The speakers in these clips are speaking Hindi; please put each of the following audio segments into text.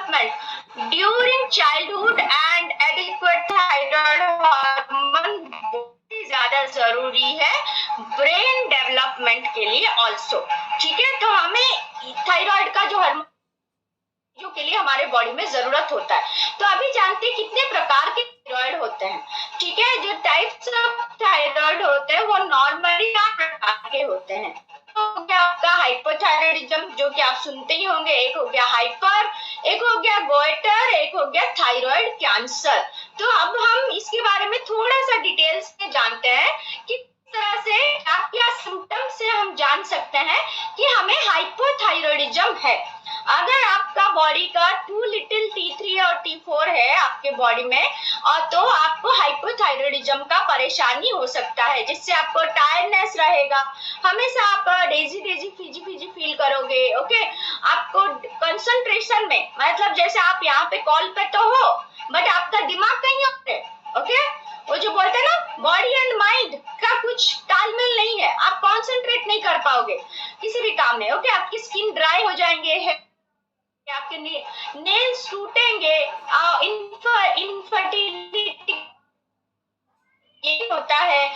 Development during childhood and adequate thyroid hormone ज्यादा जरूरी है ब्रेन डेवलपमेंट के लिए ऑल्सो। ठीक है, तो हमें थायराइड का जो हार्मोन जो के लिए हमारे बॉडी में जरूरत होता है। तो अभी जानते हैं कितने प्रकार के थायराइड होते हैं। ठीक है, जो टाइप्स ऑफ थायराइड होते हैं वो नॉर्मली 4 प्रकार के होते हैं। तो क्या आपका हाइपोथायराइडिज्म जो कि आप सुनते ही होंगे, एक हो गया हाइपर, एक हो गया गोइटर, एक हो गया थायराइड कैंसर। तो अब हम इसके बारे में थोड़ा सा डिटेल्स में जानते हैं कि किस तरह से क्या सिम्टम से हम जान सकते हैं कि हमें हाइपोथायराइडिज्म है। अगर आपका बॉडी का टू लिटिल T3 और T4 है आपके बॉडी में, और तो आपको हाइपोथायराइडिज्म का परेशानी हो सकता है, जिससे आपको टायर्डनेस रहेगा, हमेशा आप डेजी फीजी फील करोगे। ओके, आपको कंसंट्रेशन में, मतलब जैसे आप यहाँ पे कॉल पे तो हो बट आपका दिमाग कहीं और है। ओके, वो जो बोलते हैं ना बॉडी एंड माइंड का कुछ तालमेल नहीं है, आप कॉन्सेंट्रेट नहीं कर पाओगे किसी भी काम में। ओके, आपकी स्किन ड्राई हो जाएंगे, आपके नेल्स टूटेंगे, इनफर्टिलिटी ये होता है,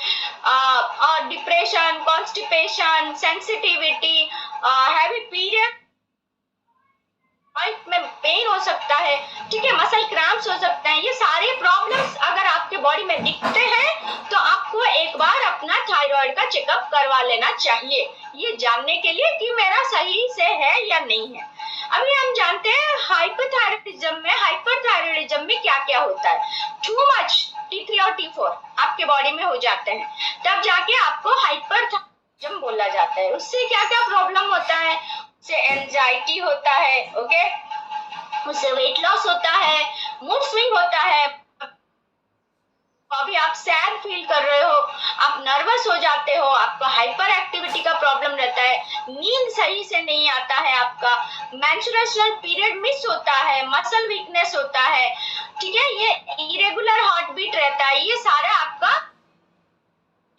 और depression, constipation, sensitivity, heavy period में पेन हो सकता है। ठीक है, मसल क्रैम्प्स हो सकते हैं। ये सारे प्रॉब्लम्स अगर आपके बॉडी में दिखते हैं तो आपको एक बार अपना थायराइड का चेकअप करवा लेना चाहिए, ये जानने के लिए कि मेरा सही से है या नहीं है। अभी हम जानते हैं हाइपरथायराइडिज्म में क्या क्या होता है। टू मच T3 और T4 आपके बॉडी में हो जाते हैं, तब जाके आपको हाइपरथायराइडिज्म बोला जाता है। उससे क्या क्या प्रॉब्लम होता है, उससे एंजाइटी होता है, ओके, उससे वेट लॉस होता है, मूड स्विंग होता है, अभी आप सैड फील कर रहे हो, आप नर्वस हो जाते हो, आपका हाइपर एक्टिविटी का प्रॉब्लम रहता है, नींद सही से नहीं आता है, आपका मेंस्ट्रुएशन पीरियड मिस होता है, मसल वीकनेस होता है। ठीक है, ये इरेगुलर हार्ट बीट रहता है, ये सारा आपका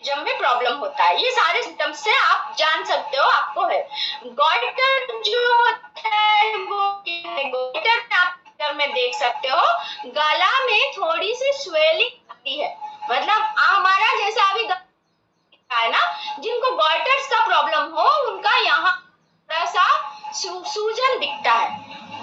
जब में प्रॉब्लम होता है। ये सारे सिम्टम्स से आप जान सकते हो आपको है। गॉइटर जो होता है वो गॉइटर आप में देख सकते हो, गला में थोड़ी सी स्वेलिंग आती है, मतलब हमारा जैसा अभी है ना, जिनको गॉइटर्स का प्रॉब्लम हो उनका यहाँ थोड़ा सा सूजन दिखता है,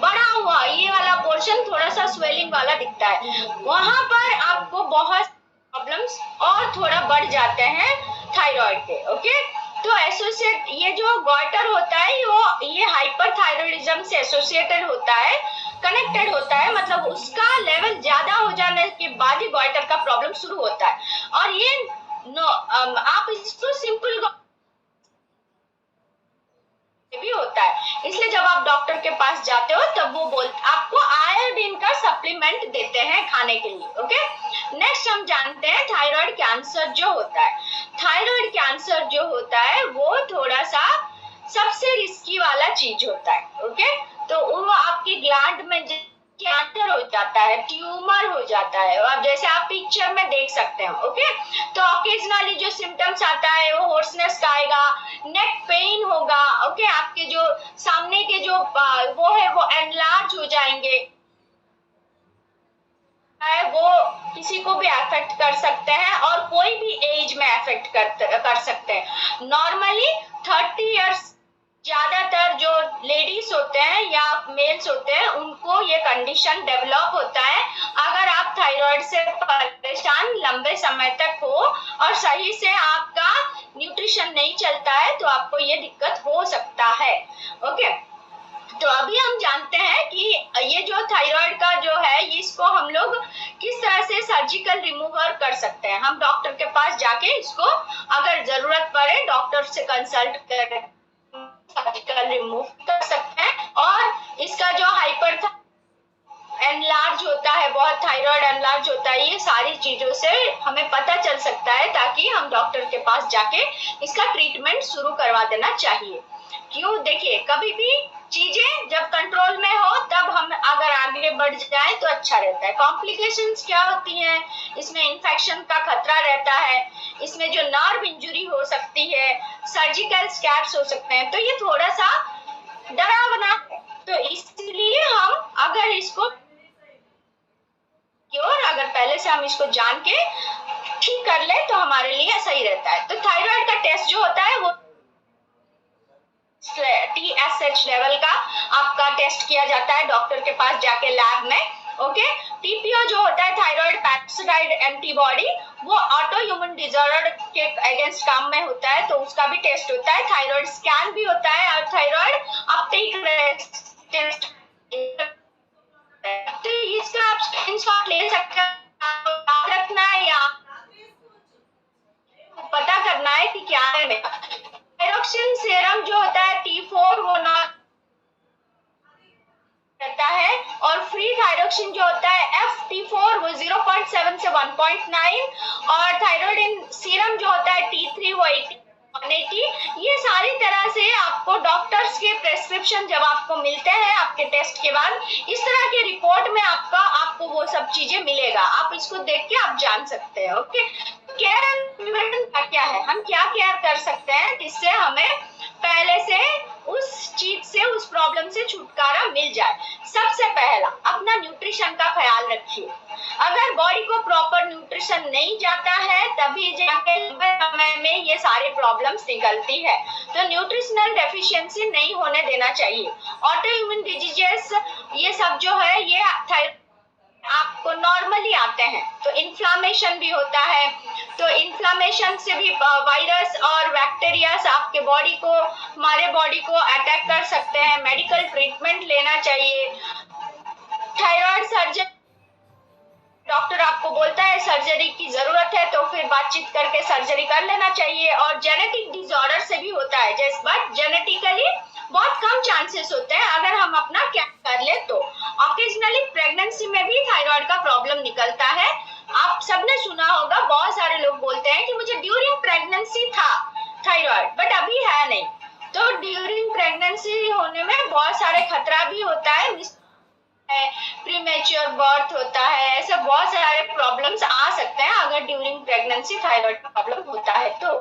बड़ा हुआ ये वाला पोर्शन थोड़ा सा स्वेलिंग वाला दिखता है, वहां पर आपको बहुत प्रॉब्लम्स और थोड़ा बढ़ जाते हैं थायराइड के। ओके, तो एसोसिएट ये जो गॉइटर होता है ये हाइपरथायराइडिज्म से एसोसिएटेड होता है, कनेक्टेड होता है, मतलब उसका लेवल ज्यादा हो जाने के बाद ही गॉइटर का प्रॉब्लम शुरू होता है। और ये आप इसको सिंपल भी होता है, इसलिए जब आप डॉक्टर के पास जाते हो तब वो आपको आयोडीन का सप्लीमेंट देते हैं खाने के लिए। ओके, नेक्स्ट हम जानते हैं थायराइड कैंसर जो होता है। थायराइड कैंसर जो होता है वो थोड़ा सा सबसे रिस्की वाला चीज होता है। ओके, तो वो आपके ग्लैंड में कैंसर हो जाता है, ट्यूमर हो जाता है, और जैसे आप पिक्चर में देख सकते हो। ओके, तो ऑकेजनली जो सिम्टम्स आता है वो होर्सनेस का आएगा, नेक पेन होगा। ओके, आपके जो सामने के जो वो है वो एनलार्ज हो जाएंगे, वो किसी को भी अफेक्ट कर सकते हैं और कोई भी एज में अफेक्ट कर सकते हैं। नॉर्मली 30 इयर्स ज्यादातर जो लेडीज होते हैं या मेल्स होते हैं उनको ये कंडीशन डेवलप होता है। अगर आप थायराइड से परेशान लंबे समय तक हो और सही से आपका न्यूट्रिशन नहीं चलता है तो आपको ये दिक्कत हो सकता है। ओके, तो अभी हम जानते हैं कि ये जो थायराइड का जो है इसको हम लोग किस तरह से सर्जिकल रिमूवर कर सकते हैं। हम डॉक्टर के पास जाके इसको अगर जरूरत पड़े डॉक्टर से कंसल्ट कर सर्जिकल रिमूव कर सकते हैं। और इसका जो हाइपर एनलार्ज होता है, बहुत थायराइड एनलार्ज होता है, ये सारी चीजों से हमें पता चल सकता है, ताकि हम डॉक्टर के पास जाके इसका ट्रीटमेंट शुरू करवा देना चाहिए। क्यों, देखिए कभी भी चीजें जब कंट्रोल में हो तब हम अगर आगे बढ़ जाए तो अच्छा रहता है। कॉम्प्लिकेशंस क्या होती हैं, इसमें इन्फेक्शन का खतरा रहता है, इसमें जो नर्व इंजरी हो सकती है, सर्जिकल स्कैर्स हो सकते हैं, तो ये थोड़ा सा डरावना है। तो इसलिए हम अगर इसको जान के ठीक कर ले तो हमारे लिए सही रहता है। तो थायराइड का टेस्ट जो होता है वो TSH लेवल का आपका टेस्ट किया जाता है डॉक्टर के पास जाके लैब में। ओके, TPO जो होता है थायराइड पैरासाइट एंटीबॉडी, वो ऑटो ह्यूमन डिसऑर्डर के अगेंस्ट काम में होता है, तो उसका भी टेस्ट होता है। थायराइड स्कैन भी होता है और थायराइड अपटेक टेस्ट, तो इसका आप स्क्रीनशॉट ले सकते हैं, याद रखना है या पता करना है कि क्या है। थायरोक्सिन सीरम जो होता है T4 वो ना रहता है, और फ्री थायरोक्सिन जो होता है FT4 वो 0.7 से 1.9, और थायराइड सीरम जो होता है T3 वो 180। ये सारी तरह से आपको डॉक्टर्स के प्रेस्क्रिप्शन जब आपको मिलते हैं आपके टेस्ट के बाद, इस तरह के रिपोर्ट में आपको वो सब चीजें मिलेगा, आप इसको देख के आप जान सकते हैं। ओके, केयर एंड प्रिवेंशन क्या है, हम क्या केयर कर सकते हैं जिससे हमें पहले से उस चीज से, उस प्रॉब्लम से छुटकारा मिल जाए। सबसे पहला अपना न्यूट्रिशन का ख्याल रखिए। अगर बॉडी को प्रॉपर न्यूट्रिशन नहीं जाता है तभी जाके लंबे समय में ये सारी प्रॉब्लम्स निकलती है, तो न्यूट्रिशनल डेफिशिएंसी नहीं होने देना चाहिए। ऑटो इम्यून डिजीजेस ये सब जो है ये आपको नॉर्मली आते हैं, तो इन्फ्लामेशन भी होता है, तो इन्फ्लामेशन से भी वायरस और बैक्टीरिया आपके बॉडी को, हमारे बॉडी को अटैक कर सकते हैं। मेडिकल ट्रीटमेंट लेना चाहिए। थायराइड सर्जरी, डॉक्टर आपको बोलता है सर्जरी की जरूरत है तो फिर बातचीत करके सर्जरी कर लेना चाहिए। और जेनेटिक डिसऑर्डर से भी होता है, जैसे बट जेनेटिकली बहुत कम चांसेस होते हैं अगर हम अपना क्या कर ले तो। ऑकेजनली प्रेगनेंसी में भी थायराइड का प्रॉब्लम निकलता है। आप सबने सुना होगा, बहुत सारे लोग बोलते हैं कि मुझे ड्यूरिंग प्रेगनेंसी था थायराइड बट अभी है नहीं। तो ड्यूरिंग प्रेगनेंसी होने में बहुत सारे खतरा भी होता है, प्रीमेच्योर बर्थ होता है, ऐसे बहुत सारे प्रॉब्लम्स आ सकते हैं अगर ड्यूरिंग प्रेगनेंसी थायराइड का प्रॉब्लम होता है। तो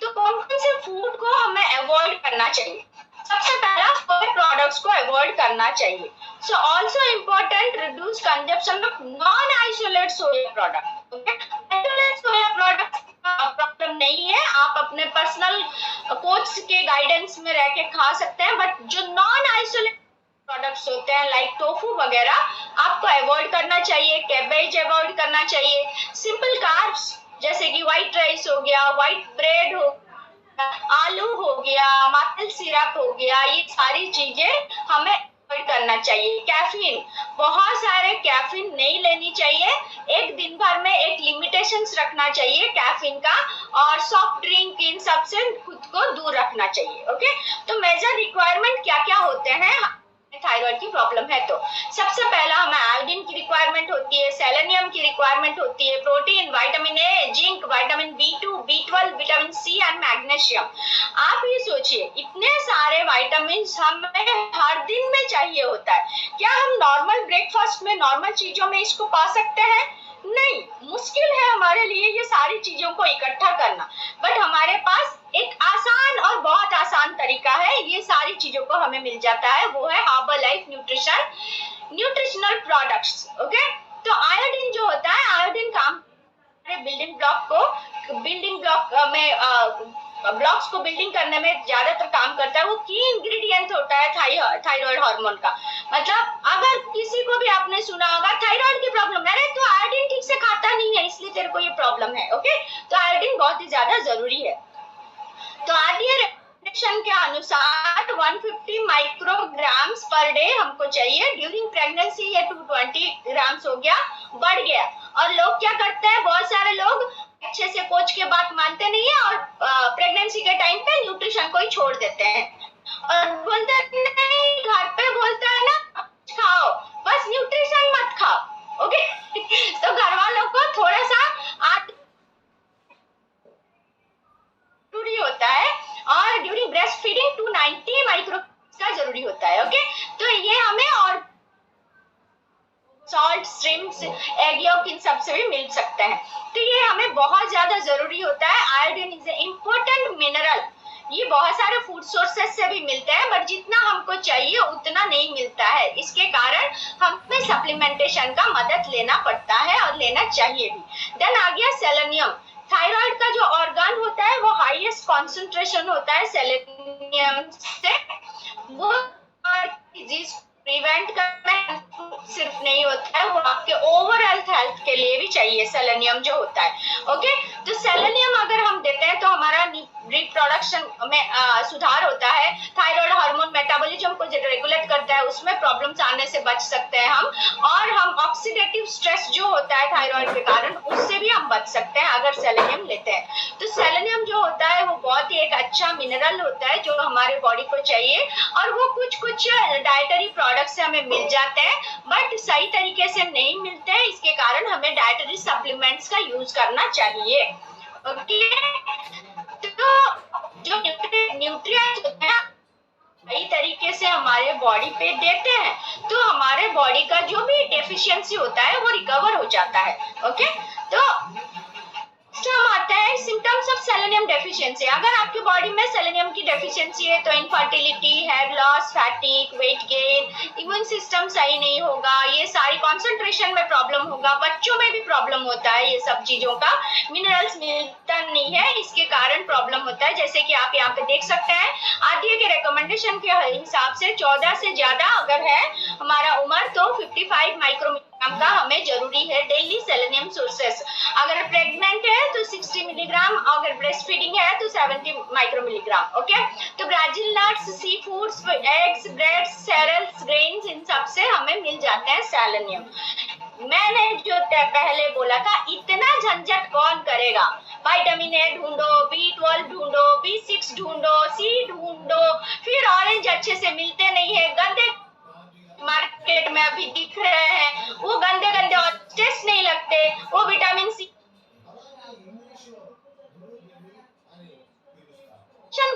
कौन कौन से फूड को हमें अवॉइड करना चाहिए? सबसे पहला सोया प्रोडक्ट्स को अवॉइड करना चाहिए। So also important reduce consumption of non isolate soya product. Okay, isolate soya product problem नहीं है, आप अपने पर्सनल कोच के गाइडेंस में रह के खा सकते हैं, बट जो नॉन आइसोलेट प्रोडक्ट्स होते हैं लाइक टोफू वगैरह आपको अवॉइड करना चाहिए। कैबेज अवॉइड करना चाहिए। सिंपल कार्ब्स जैसे कि व्हाइट राइस हो गया, व्हाइट ब्रेड हो, आलू हो गया, मापल सिरप हो गया, ये सारी चीजें हमें अवॉइड करना चाहिए। कैफीन, बहुत सारे कैफीन नहीं लेनी चाहिए, एक दिन भर में एक लिमिटेशंस रखना चाहिए कैफीन का, और सॉफ्ट ड्रिंक इन सब से खुद को दूर रखना चाहिए। ओके, तो मेजर रिक्वायरमेंट क्या क्या होते हैं थायराइड की प्रॉब्लम है? तो सबसे पहला हमें आयोडीन की रिक्वायरमेंट होती है, सेलेनियम की रिक्वायरमेंट होती है, protein, vitamin A, zinc, vitamin B2, B12, vitamin C and magnesium. आप ये सोचिए इतने सारे विटामिन हमें हर दिन में चाहिए होता है। क्या हम नॉर्मल ब्रेकफास्ट में, नॉर्मल चीजों में इसको पा सकते हैं? नहीं, मुश्किल है हमारे लिए ये सारी चीजों को इकट्ठा करना, बट हमारे पास एक आसान और बहुत आसान तरीका है, ये सारी चीजों को हमें मिल जाता है, वो है हर्बलाइफ न्यूट्रिशनल प्रोडक्ट्स। ओके, तो आयोडीन जो होता है, आयोडीन काम बिल्डिंग ब्लॉक्स को बिल्डिंग करने में ज्यादातर काम करता है। वो की इंग्रेडिएंट होता है थायराइड हार्मोन का। मतलब अगर किसी को भी आपने सुना होगा थायराइड की प्रॉब्लम, अरे तो आयोडीन ठीक से खाता नहीं है इसलिए तेरे को ये प्रॉब्लम है। ओके, तो आयोडीन बहुत ही ज्यादा जरूरी है। तो आरडीए रिकमेंडेशन के अनुसार 150 माइक्रोग्राम्स पर डे हमको चाहिए। ड्यूरिंग प्रेगनेंसी ये 220 ग्राम्स हो गया, बढ़ गया। और लोग क्या करते हैं, बहुत सारे लोग अच्छे से कोच के बात मानते नहीं है और प्रेगनेंसी के टाइम पे न्यूट्रिशन को ही छोड़ देते हैं और बोलते हैं, घर पे बोलता है ना खाओ, बस न्यूट्रिशन मत खाओ। ओके, तो घर वालों को थोड़ा सा जरूरी होता है, और ड्यूरिंग ब्रेस्ट फीडिंग 290 माइक्रोग्राम्स का जरूरी होता है। ओके, तो ये हमें और सॉल्ट, श्रिम्प्स, एग यॉक इन सब से भी मिल सकते हैं, तो ये हमें बहुत ज्यादा जरूरी होता है। Iodine is a important mineral, ये बहुत सारे फूड सोर्सेस से भी मिलते हैं, बट जितना हमको चाहिए उतना नहीं मिलता है। इसके कारण हमें सप्लीमेंटेशन का मदद लेना पड़ता है और लेना चाहिए भी। देन आ गया सेलेनियम। थायराइड का जो ऑर्गन होता है वो हाईएस्ट कॉन्सेंट्रेशन होता है सेलेनियम से। वो डिजीज प्रिवेंट करना सिर्फ नहीं होता है, वो आपके ओवरऑल हेल्थ के लिए भी चाहिए सेलेनियम जो होता है। ओके, तो सेलेनियम अगर हम देते हैं तो हमारा रिप्रोडक्शन में सुधार होता है, थायराइड हार्मोन मेटाबॉलिज्म को रेगुलेट करता है, उसमें प्रॉब्लम्स आने से बच सकते हैं हम, और हम ऑक्सीडेटिव स्ट्रेस जो होता है थायराइड के कारण उससे भी हम बच सकते हैं अगर सेलेनियम लेते हैं। तो सेलेनियम जो होता है वो बहुत ही एक अच्छा मिनरल होता है जो हमारे बॉडी को चाहिए, और वो कुछ डाइटरी प्रोडक्ट से हमें मिल जाते हैं बट सही तरीके से नहीं मिलते हैं, इसके कारण हमें डाइटरी सप्लीमेंट्स का यूज करना चाहिए। ओके, तो जो न्यूट्रिएंट्स होते हैं सही तरीके से हमारे बॉडी पे देते हैं तो हमारे बॉडी का जो भी डेफिशिएंसी होता है वो रिकवर हो जाता है। ओके, तो हम आते हैं सिम्टम्स ऑफ सेलेनियम डेफिशिएंसी। अगर आपकी बॉडी में सेलेनियम की डेफिशिएंसी है तो infertility, hair loss, fatigue, weight gain, immune system सही नहीं होगा, ये सारी कंसंट्रेशन में प्रॉब्लम होगा, बच्चों में भी प्रॉब्लम होता है, ये सब चीजों का मिनरल्स मिलता नहीं है, इसके कारण प्रॉब्लम होता है। जैसे कि आप यहाँ पे देख सकते हैं आरडीए के रिकमेंडेशन के हिसाब से 14 से ज्यादा अगर है हमारा उम्र तो 55 माइक्रोग्राम का हमें जरूरी है डेली सेलेनियम सोर्सेस। अगर प्रेग्नेंट है तो 60 मिलीग्राम, अगर ब्रेस्ट फीडिंग है तो 70 माइक्रो मिलीग्राम। ओके, तो Brazil nuts, sea foods, eggs, breads, cereals, grains, इन सब से हमें मिल जाते हैं सेलेनियम। मैंने जो पहले बोला था इतना झंझट कौन करेगा, विटामिन ए ढूंढो, B12 ढूंढो, B6 ढूंढो, सी ढूंढो, फिर ऑरेंज अच्छे से मिलते नहीं है, गंदे मार्केट में अभी दिख रहे हैं, वो गंदे गंदे और टेस्ट नहीं लगते, वो विटामिन सी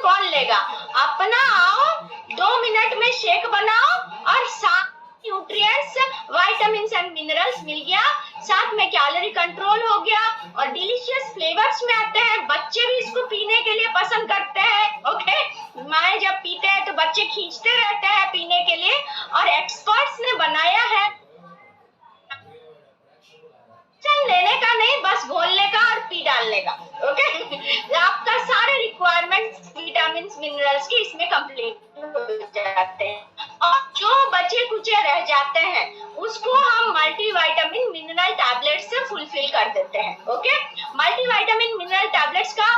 कौन लेगा। अपना आओ 2 मिनट में शेक बनाओ और साथ न्यूट्रिएंट्स, विटामिन्स एंड मिनरल्स मिल गया, साथ में कैलोरी कंट्रोल हो गया और डिलीशियस फ्लेवर्स में आते हैं। बच्चे भी इसको पीने के लिए पसंद करते हैं। ओके, माए जब पीते हैं तो बच्चे खींचते रहते हैं पीने के लिए, और एक्सपर्ट्स ने बनाया है लेने का नहीं, बस घोलने का और पी डालने का। ओके, आपका सारे रिक्वायरमेंट्स विटामिन मिनरल्स की इसमें कंप्लीट हो जाते हैं, और जो बचे कुचे रह जाते हैं उसको हम मल्टीविटामिन मिनरल टैबलेट से फुलफिल कर देते हैं। ओके, मल्टीविटामिन मिनरल टैबलेट्स का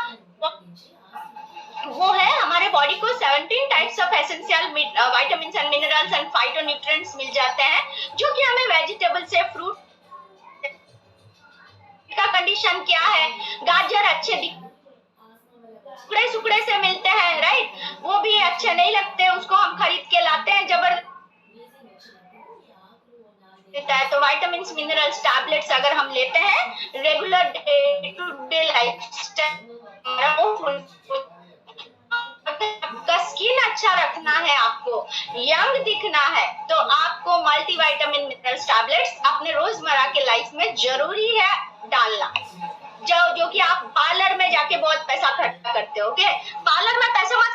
वो है हमारे बॉडी को 17 types of essential vitamins and minerals and phytonutrients मिल जाते हैं जो कि हमें वेजिटेबल से, फ्रूट का कंडीशन क्या है, गाजर अच्छे टुकड़े सुकड़े से मिलते हैं, राइट, वो भी अच्छे नहीं लगते, उसको हम खरीद के लाते हैं जबरदस्ती। तो विटामिन मिनरल्स टैबलेट्स अगर हम लेते हैं regular day to day lifestyle, आपका स्किन अच्छा रखना है, आपको यंग दिखना है, तो आपको मल्टीविटामिन मिनरल्स टैबलेट्स अपने रोजमर्रा के लाइफ में जरूरी है डालना। जो कि आप पार्लर में जाके बहुत पैसा खर्च करते हो। ओके, पार्लर में पैसा मत